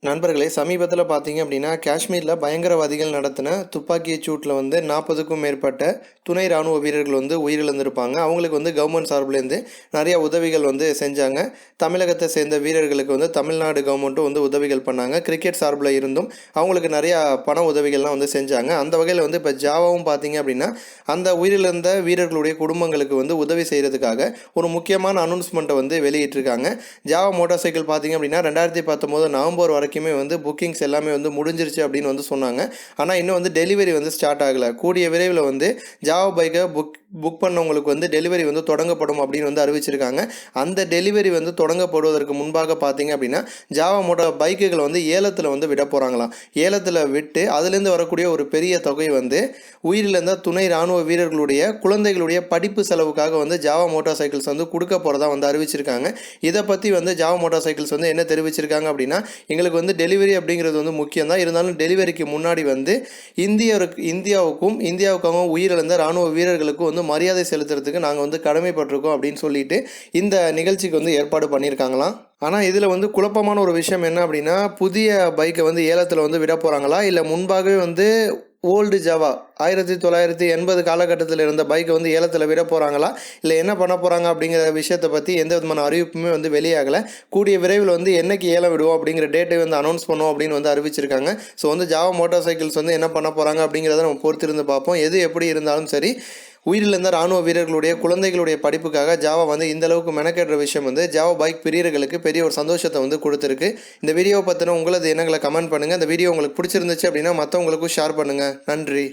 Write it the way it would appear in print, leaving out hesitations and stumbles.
நண்பர்களே, சமீபத்தில பார்த்தீங்க அப்படின்னா, காஷ்மீரில பயங்கரவாதிகள் நடத்தின துப்பாக்கிச் சூட்ல 40க்கும் மேற்பட்ட துணை ராணுவ வீரர்கள் உயிரிழந்திருப்பாங்க. அவங்களுக்கு கவர்மெண்ட் சார்பிலேருந்து நிறைய உதவிகள் செஞ்சாங்க. தமிழகத்தை சேர்ந்த வீரர்களுக்கு தமிழ்நாடு கவர்மெண்ட்டும் உதவிகள் பண்ணாங்க. கிரிக்கெட் சார்பில் இருந்தும் அவங்களுக்கு நிறையா பண உதவிகள்லாம் செஞ்சாங்க. அந்த வகையில் இப்போ ஜாவாவும் பார்த்தீங்க அப்படின்னா, அந்த உயிரிழந்த வீரர்களுடைய குடும்பங்களுக்கு உதவி செய்கிறதுக்காக ஒரு முக்கியமான அனௌன்ஸ்மெண்ட்டை வெளியிட்டிருக்காங்க. ஜாவா மோட்டார் சைக்கிள் பார்த்தீங்க அப்படின்னா 2019 நவம்பர் வரைக்கும் புக்கிங்ஸ் எல்லாமே முடிஞ்சிருச்சு அப்படின்னு சொன்னாங்க. ஆனால் இன்னும் டெலிவரி ஸ்டார்ட் ஆகலை. கூடிய விரைவில் ஜாவா பைக்கை புக் பண்ணவங்களுக்கு டெலிவரி தொடங்கப்படும் அப்படின்னு அறிவிச்சிருக்காங்க. அந்த டெலிவரி தொடங்கப்படுவதற்கு முன்பாக பார்த்தீங்க அப்படின்னா ஜாவா மோட்டார் பைக்குகளை ஏலத்தில் விட போகிறாங்களாம். ஏலத்தில் விட்டு அதுலேருந்து வரக்கூடிய ஒரு பெரிய தொகை உயிரிழந்த துணை இராணுவ வீரர்களுடைய குழந்தைகளுடைய படிப்பு செலவுக்காக ஜாவா மோட்டார் சைக்கிள்ஸ் கொடுக்க போகிறதா அறிவிச்சிருக்காங்க. இதை பற்றி ஜாவா மோட்டார் சைக்கிள்ஸ் என்ன தெரிவிச்சிருக்காங்க அப்படின்னா, எங்களுக்கு டெலிவரி அப்படிங்கிறது முக்கியம் தான். இருந்தாலும் டெலிவரிக்கு முன்னாடி இந்தியாவுக்காக உயிரிழந்த இராணுவ வீரர்களுக்கு மரியாதை செலுத்துறதுக்கு நாங்கள் கடமைப்பட்டிருக்கோம் அப்படின்னு சொல்லிட்டு இந்த நிகழ்ச்சிக்கு ஏற்பாடு பண்ணியிருக்காங்களாம். ஆனால் இதில் குழப்பமான ஒரு விஷயம் என்ன அப்படின்னா, புதிய பைக்கை ஏலத்தில் விட போகிறாங்களா, இல்லை முன்பாகவே ஓல்டு ஜாவா 1980 காலகட்டத்தில் இருந்த பைக்கை ஏலத்தில் விட போகிறாங்களா, இல்லை என்ன பண்ண போகிறாங்க அப்படிங்கிற விஷயத்தை பற்றி எந்த விதமான அறிவிப்புமே வெளியாகலை. கூடிய விரைவில் என்னைக்கு ஏலம் விடுவோம் அப்படிங்கிற டேட்டை அனௌன்ஸ் பண்ணுவோம் அப்படின்னு அறிவிச்சிருக்காங்க. ஸோ ஜாவா மோட்டார் சைக்கிள்ஸ் என்ன பண்ண போகிறாங்க அப்படிங்கிறத நம்ம பொறுத்திருந்து பார்ப்போம். எது எப்படி இருந்தாலும் சரி, உயிரிழந்த இராணுவ வீரர்களுடைய குழந்தைகளுடைய படிப்புக்காக ஜாவா இந்த அளவுக்கு மெனக்கெடுற விஷயம் ஜாவா பைக் பிரியர்களுக்கு பெரிய ஒரு சந்தோஷத்தை கொடுத்துருக்கு. இந்த வீடியோவை பற்றின உங்களது எண்ணங்களை கமெண்ட் பண்ணுங்கள். இந்த வீடியோ உங்களுக்கு பிடிச்சிருந்துச்சு அப்படின்னா மற்றவங்களுக்கும் ஷேர் பண்ணுங்கள். நன்றி.